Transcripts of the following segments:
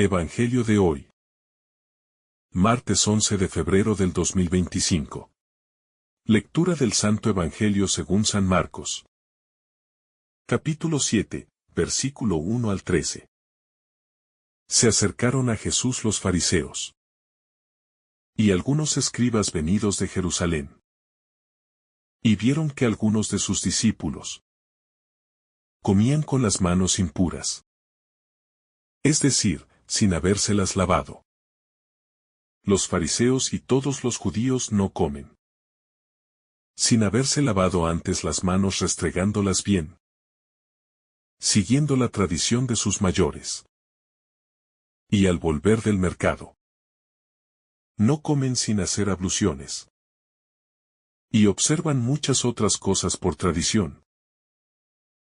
Evangelio de hoy. Martes 11 de febrero del 2025. Lectura del Santo Evangelio según San Marcos. Capítulo 7, versículo 1 al 13. Se acercaron a Jesús los fariseos y algunos escribas venidos de Jerusalén. Y vieron que algunos de sus discípulos comían con las manos impuras, es decir, sin habérselas lavado. Los fariseos y todos los judíos no comen sin haberse lavado antes las manos restregándolas bien, siguiendo la tradición de sus mayores. Y al volver del mercado, no comen sin hacer abluciones. Y observan muchas otras cosas por tradición,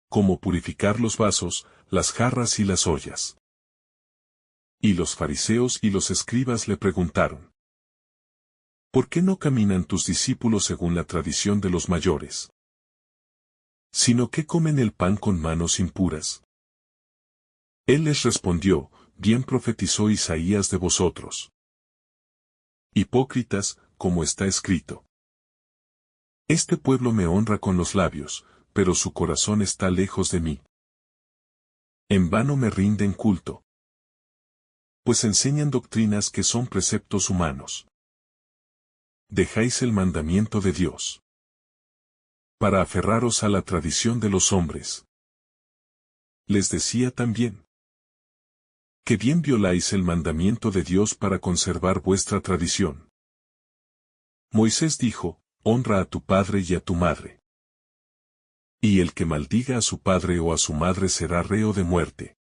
como purificar los vasos, las jarras y las ollas. Y los fariseos y los escribas le preguntaron: ¿por qué no caminan tus discípulos según la tradición de los mayores, sino que comen el pan con manos impuras? Él les respondió: bien profetizó Isaías de vosotros, hipócritas, como está escrito: este pueblo me honra con los labios, pero su corazón está lejos de mí. En vano me rinden culto, pues enseñan doctrinas que son preceptos humanos. Dejáis el mandamiento de Dios para aferraros a la tradición de los hombres. Les decía también: que bien violáis el mandamiento de Dios para conservar vuestra tradición. Moisés dijo: honra a tu padre y a tu madre. Y el que maldiga a su padre o a su madre será reo de muerte.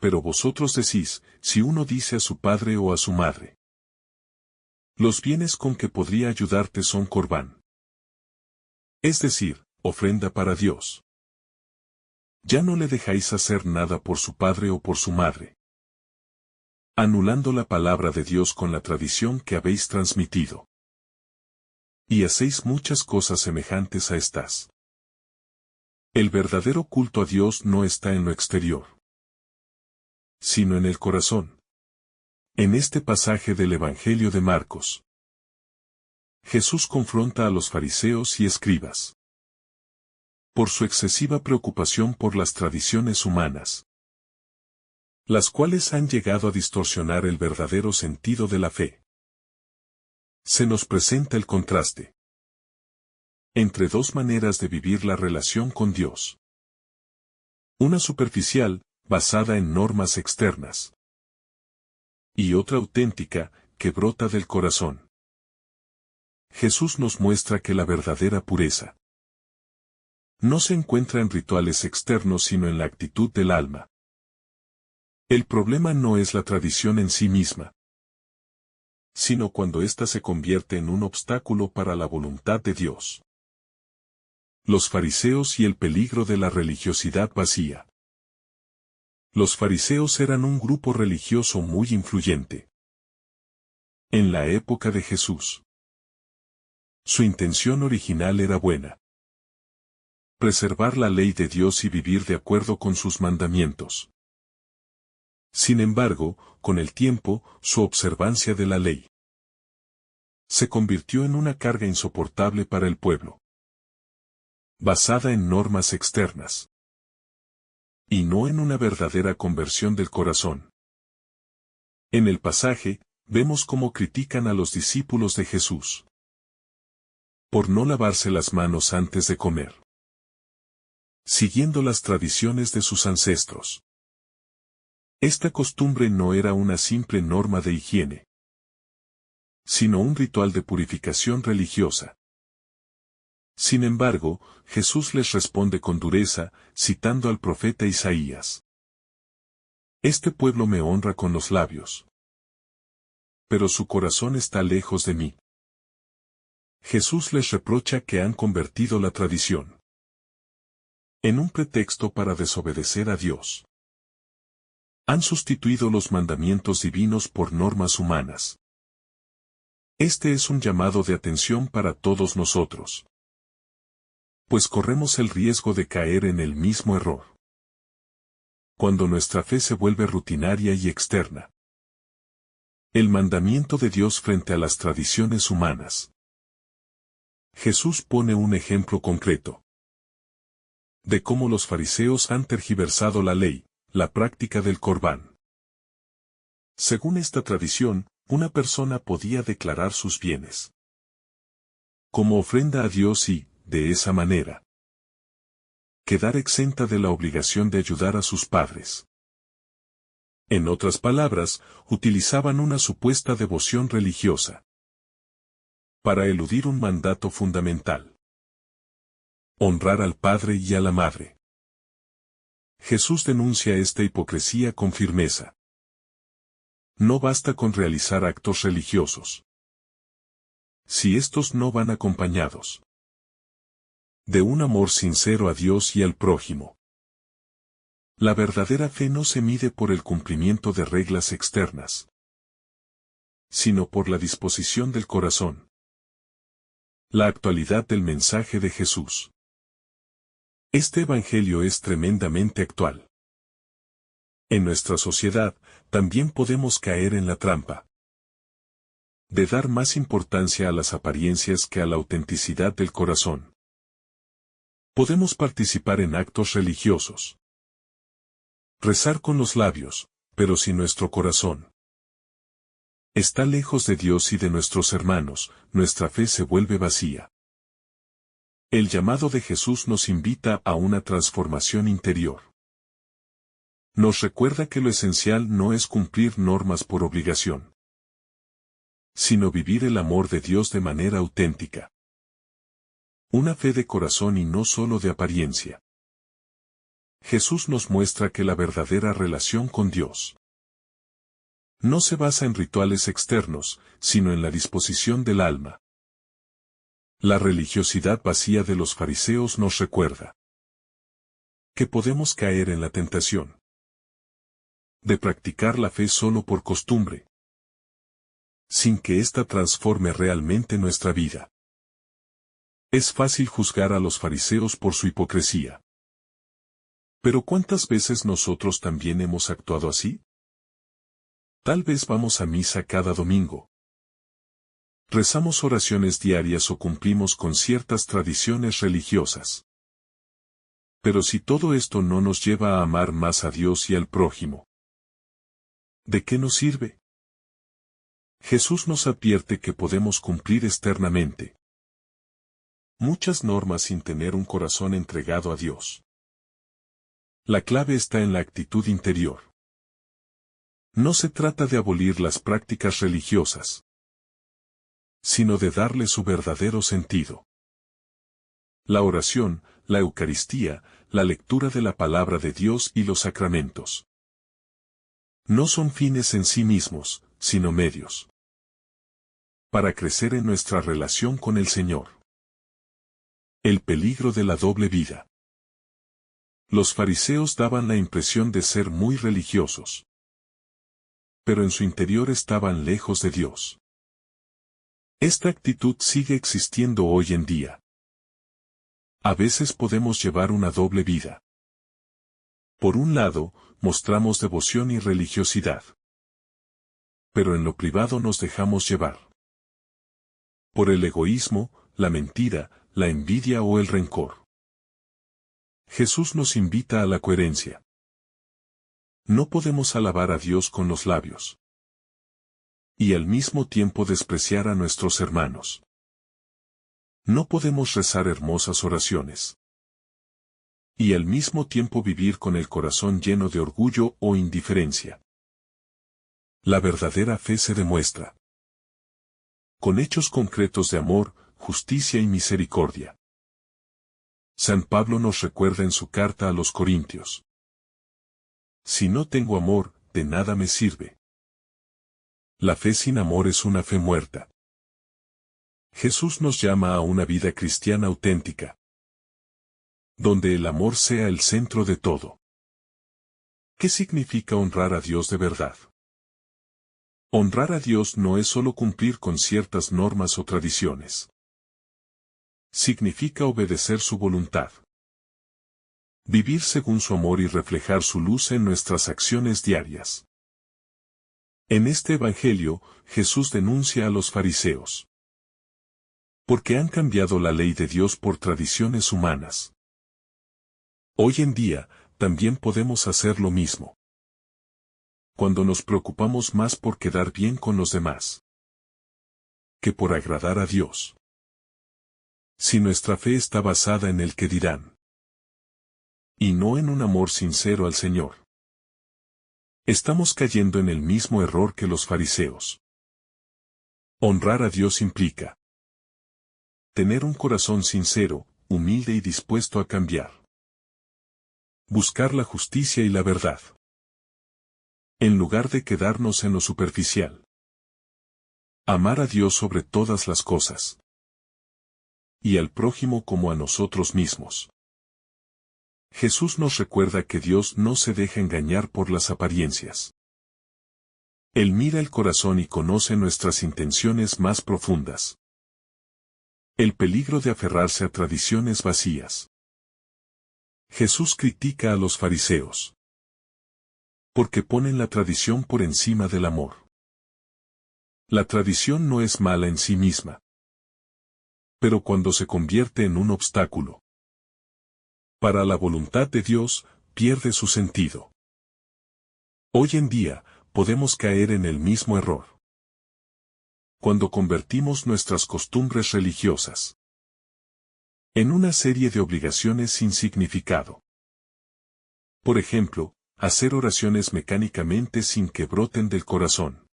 Pero vosotros decís: si uno dice a su padre o a su madre, los bienes con que podría ayudarte son corbán, es decir, ofrenda para Dios, ya no le dejáis hacer nada por su padre o por su madre, anulando la palabra de Dios con la tradición que habéis transmitido. Y hacéis muchas cosas semejantes a estas. El verdadero culto a Dios no está en lo exterior, sino en el corazón. En este pasaje del Evangelio de Marcos, Jesús confronta a los fariseos y escribas por su excesiva preocupación por las tradiciones humanas, las cuales han llegado a distorsionar el verdadero sentido de la fe. Se nos presenta el contraste entre dos maneras de vivir la relación con Dios. Una superficial, basada en normas externas, y otra auténtica, que brota del corazón. Jesús nos muestra que la verdadera pureza no se encuentra en rituales externos sino en la actitud del alma. El problema no es la tradición en sí misma, sino cuando ésta se convierte en un obstáculo para la voluntad de Dios. Los fariseos y el peligro de la religiosidad vacía. Los fariseos eran un grupo religioso muy influyente en la época de Jesús. Su intención original era buena: preservar la ley de Dios y vivir de acuerdo con sus mandamientos. Sin embargo, con el tiempo, su observancia de la ley se convirtió en una carga insoportable para el pueblo, basada en normas externas, y no en una verdadera conversión del corazón. En el pasaje, vemos cómo critican a los discípulos de Jesús por no lavarse las manos antes de comer, siguiendo las tradiciones de sus ancestros. Esta costumbre no era una simple norma de higiene, sino un ritual de purificación religiosa. Sin embargo, Jesús les responde con dureza, citando al profeta Isaías: este pueblo me honra con los labios, pero su corazón está lejos de mí. Jesús les reprocha que han convertido la tradición en un pretexto para desobedecer a Dios. Han sustituido los mandamientos divinos por normas humanas. Este es un llamado de atención para todos nosotros, pues corremos el riesgo de caer en el mismo error. cuando nuestra fe se vuelve rutinaria y externa. El mandamiento de Dios frente a las tradiciones humanas. Jesús pone un ejemplo concreto de cómo los fariseos han tergiversado la ley, la práctica del Corbán. Según esta tradición, una persona podía declarar sus bienes como ofrenda a Dios y, de esa manera, quedar exenta de la obligación de ayudar a sus padres. En otras palabras, utilizaban una supuesta devoción religiosa para eludir un mandato fundamental: honrar al padre y a la madre. Jesús denuncia esta hipocresía con firmeza. No basta con realizar actos religiosos si estos no van acompañados de un amor sincero a Dios y al prójimo. La verdadera fe no se mide por el cumplimiento de reglas externas, sino por la disposición del corazón. La actualidad del mensaje de Jesús. Este evangelio es tremendamente actual. En nuestra sociedad, también podemos caer en la trampa de dar más importancia a las apariencias que a la autenticidad del corazón. Podemos participar en actos religiosos, rezar con los labios, pero si nuestro corazón está lejos de Dios y de nuestros hermanos, nuestra fe se vuelve vacía. El llamado de Jesús nos invita a una transformación interior. Nos recuerda que lo esencial no es cumplir normas por obligación, sino vivir el amor de Dios de manera auténtica. Una fe de corazón y no solo de apariencia. Jesús nos muestra que la verdadera relación con Dios no se basa en rituales externos, sino en la disposición del alma. La religiosidad vacía de los fariseos nos recuerda que podemos caer en la tentación de practicar la fe solo por costumbre, sin que ésta transforme realmente nuestra vida. Es fácil juzgar a los fariseos por su hipocresía. Pero ¿cuántas veces nosotros también hemos actuado así? Tal vez vamos a misa cada domingo, rezamos oraciones diarias o cumplimos con ciertas tradiciones religiosas. Pero si todo esto no nos lleva a amar más a Dios y al prójimo, ¿de qué nos sirve? Jesús nos advierte que podemos cumplir externamente muchas normas sin tener un corazón entregado a Dios. La clave está en la actitud interior. No se trata de abolir las prácticas religiosas, sino de darle su verdadero sentido. La oración, la Eucaristía, la lectura de la palabra de Dios y los sacramentos no son fines en sí mismos, sino medios para crecer en nuestra relación con el Señor. El peligro de la doble vida. Los fariseos daban la impresión de ser muy religiosos, pero en su interior estaban lejos de Dios. Esta actitud sigue existiendo hoy en día. A veces podemos llevar una doble vida. Por un lado, mostramos devoción y religiosidad, pero en lo privado nos dejamos llevar por el egoísmo, la mentira, la envidia o el rencor. Jesús nos invita a la coherencia. No podemos alabar a Dios con los labios y al mismo tiempo despreciar a nuestros hermanos. No podemos rezar hermosas oraciones y al mismo tiempo vivir con el corazón lleno de orgullo o indiferencia. La verdadera fe se demuestra con hechos concretos de amor, justicia y misericordia. San Pablo nos recuerda en su carta a los Corintios: si no tengo amor, de nada me sirve. La fe sin amor es una fe muerta. Jesús nos llama a una vida cristiana auténtica, donde el amor sea el centro de todo. ¿Qué significa honrar a Dios de verdad? Honrar a Dios no es solo cumplir con ciertas normas o tradiciones. Significa obedecer su voluntad. Vivir según su amor y reflejar su luz en nuestras acciones diarias. En este Evangelio, Jesús denuncia a los fariseos. Porque han cambiado la ley de Dios por tradiciones humanas. Hoy en día, también podemos hacer lo mismo. Cuando nos preocupamos más por quedar bien con los demás que por agradar a Dios. Si nuestra fe está basada en el que dirán, y no en un amor sincero al Señor, estamos cayendo en el mismo error que los fariseos. Honrar a Dios implica tener un corazón sincero, humilde y dispuesto a cambiar. Buscar la justicia y la verdad. En lugar de quedarnos en lo superficial. Amar a Dios sobre todas las cosas. Y al prójimo como a nosotros mismos. Jesús nos recuerda que Dios no se deja engañar por las apariencias. Él mira el corazón y conoce nuestras intenciones más profundas. El peligro de aferrarse a tradiciones vacías. Jesús critica a los fariseos. Porque ponen la tradición por encima del amor. La tradición no es mala en sí misma. Pero cuando se convierte en un obstáculo para la voluntad de Dios, pierde su sentido. Hoy en día, podemos caer en el mismo error. Cuando convertimos nuestras costumbres religiosas en una serie de obligaciones sin significado. Por ejemplo, hacer oraciones mecánicamente sin que broten del corazón.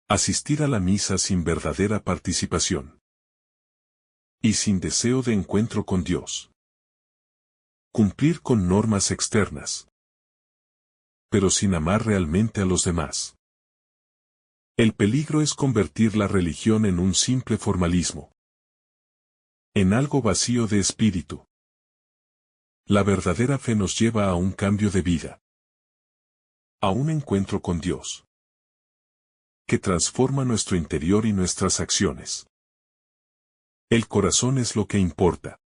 Asistir a la misa sin verdadera participación. Y sin deseo de encuentro con Dios. Cumplir con normas externas. Pero sin amar realmente a los demás. El peligro es convertir la religión en un simple formalismo. En algo vacío de espíritu. La verdadera fe nos lleva a un cambio de vida. A un encuentro con Dios. Que transforma nuestro interior y nuestras acciones. El corazón es lo que importa.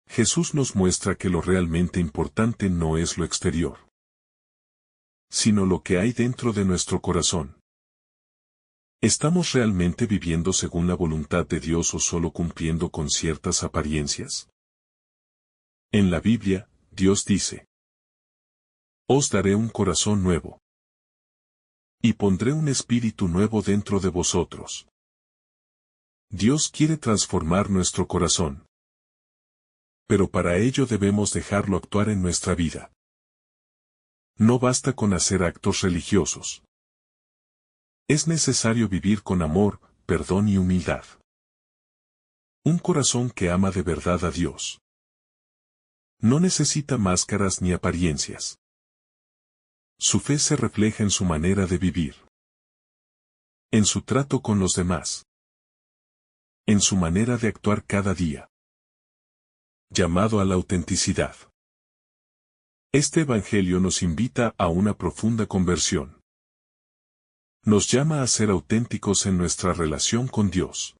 Jesús nos muestra que lo realmente importante no es lo exterior, sino lo que hay dentro de nuestro corazón. ¿Estamos realmente viviendo según la voluntad de Dios o solo cumpliendo con ciertas apariencias? En la Biblia, Dios dice: Os daré un corazón nuevo. Y pondré un espíritu nuevo dentro de vosotros. Dios quiere transformar nuestro corazón. Pero para ello debemos dejarlo actuar en nuestra vida. No basta con hacer actos religiosos. Es necesario vivir con amor, perdón y humildad. Un corazón que ama de verdad a Dios. No necesita máscaras ni apariencias. Su fe se refleja en su manera de vivir. En su trato con los demás. En su manera de actuar cada día. Llamado a la autenticidad. Este Evangelio nos invita a una profunda conversión. Nos llama a ser auténticos en nuestra relación con Dios.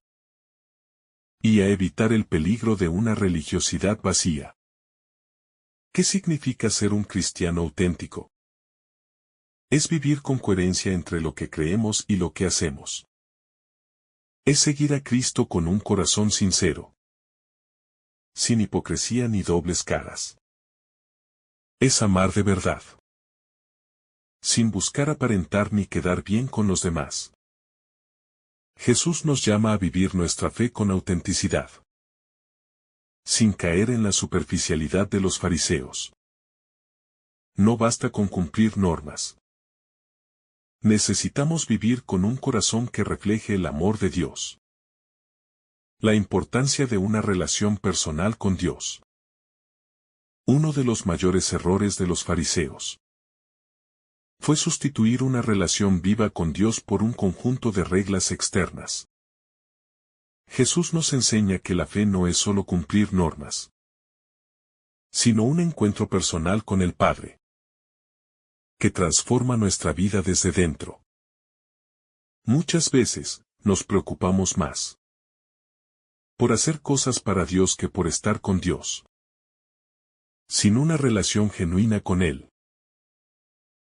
Y a evitar el peligro de una religiosidad vacía. ¿Qué significa ser un cristiano auténtico? Es vivir con coherencia entre lo que creemos y lo que hacemos. Es seguir a Cristo con un corazón sincero. Sin hipocresía ni dobles caras. Es amar de verdad. Sin buscar aparentar ni quedar bien con los demás. Jesús nos llama a vivir nuestra fe con autenticidad. Sin caer en la superficialidad de los fariseos. No basta con cumplir normas. Necesitamos vivir con un corazón que refleje el amor de Dios. La importancia de una relación personal con Dios. Uno de los mayores errores de los fariseos fue sustituir una relación viva con Dios por un conjunto de reglas externas. Jesús nos enseña que la fe no es solo cumplir normas, sino un encuentro personal con el Padre, que transforma nuestra vida desde dentro. Muchas veces, nos preocupamos más por hacer cosas para Dios que por estar con Dios. sin una relación genuina con Él,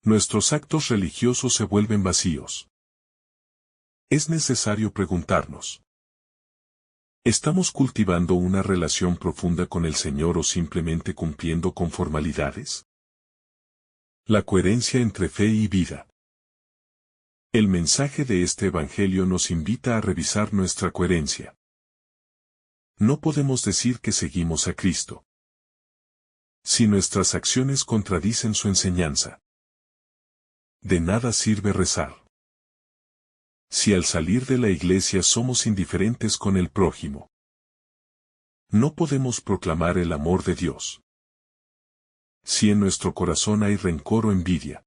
nuestros actos religiosos se vuelven vacíos. Es necesario preguntarnos: ¿estamos cultivando una relación profunda con el Señor o simplemente cumpliendo con formalidades? La coherencia entre fe y vida. El mensaje de este Evangelio nos invita a revisar nuestra coherencia. No podemos decir que seguimos a Cristo si nuestras acciones contradicen su enseñanza. De nada sirve rezar si al salir de la iglesia somos indiferentes con el prójimo. No podemos proclamar el amor de Dios si en nuestro corazón hay rencor o envidia.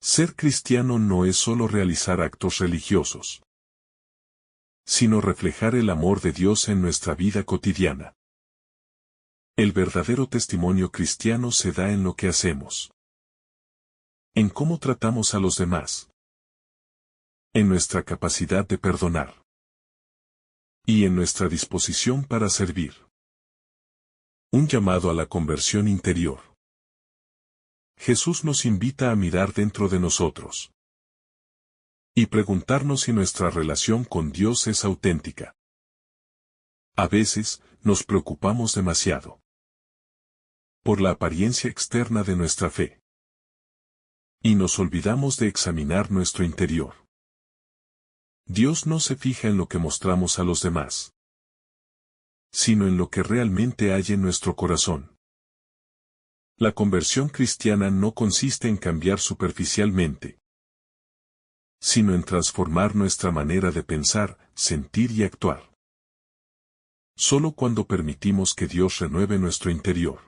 Ser cristiano no es solo realizar actos religiosos, sino reflejar el amor de Dios en nuestra vida cotidiana. El verdadero testimonio cristiano se da en lo que hacemos, en cómo tratamos a los demás, en nuestra capacidad de perdonar y en nuestra disposición para servir. Un llamado a la conversión interior. Jesús nos invita a mirar dentro de nosotros y preguntarnos si nuestra relación con Dios es auténtica. A veces, nos preocupamos demasiado por la apariencia externa de nuestra fe y nos olvidamos de examinar nuestro interior. Dios no se fija en lo que mostramos a los demás, sino en lo que realmente hay en nuestro corazón. La conversión cristiana no consiste en cambiar superficialmente, sino en transformar nuestra manera de pensar, sentir y actuar. Solo cuando permitimos que Dios renueve nuestro interior,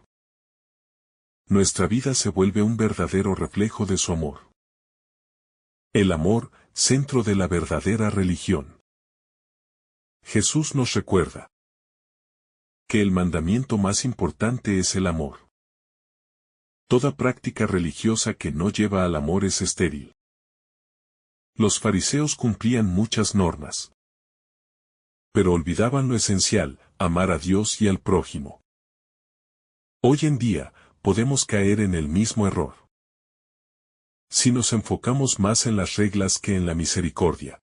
nuestra vida se vuelve un verdadero reflejo de su amor. El amor, centro de la verdadera religión. Jesús nos recuerda que el mandamiento más importante es el amor. Toda práctica religiosa que no lleva al amor es estéril. Los fariseos cumplían muchas normas, pero olvidaban lo esencial: amar a Dios y al prójimo. Hoy en día, podemos caer en el mismo error si nos enfocamos más en las reglas que en la misericordia.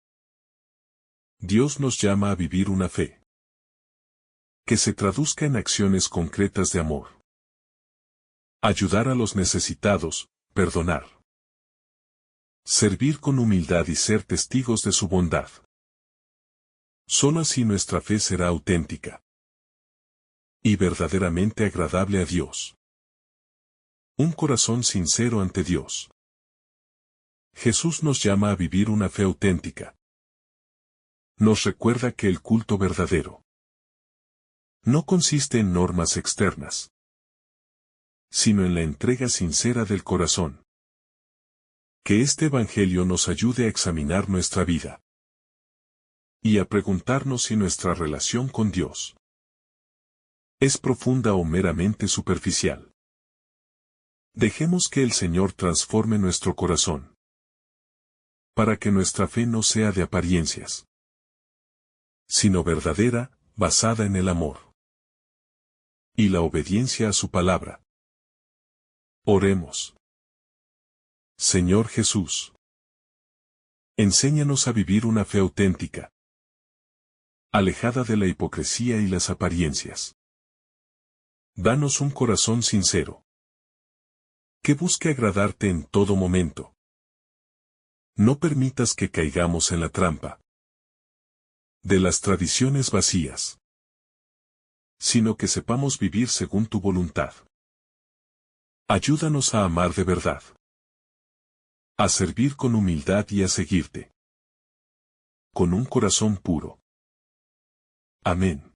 Dios nos llama a vivir una fe que se traduzca en acciones concretas de amor. Ayudar a los necesitados, perdonar, servir con humildad y ser testigos de su bondad. Solo así nuestra fe será auténtica y verdaderamente agradable a Dios. Un corazón sincero ante Dios. Jesús nos llama a vivir una fe auténtica. Nos recuerda que el culto verdadero no consiste en normas externas, sino en la entrega sincera del corazón. Que este Evangelio nos ayude a examinar nuestra vida y a preguntarnos si nuestra relación con Dios es profunda o meramente superficial. Dejemos que el Señor transforme nuestro corazón, para que nuestra fe no sea de apariencias, sino verdadera, basada en el amor y la obediencia a su palabra. Oremos. Señor Jesús, enséñanos a vivir una fe auténtica, alejada de la hipocresía y las apariencias. Danos un corazón sincero, que busque agradarte en todo momento. No permitas que caigamos en la trampa de las tradiciones vacías, sino que sepamos vivir según tu voluntad. Ayúdanos a amar de verdad, a servir con humildad y a seguirte con un corazón puro. Amén.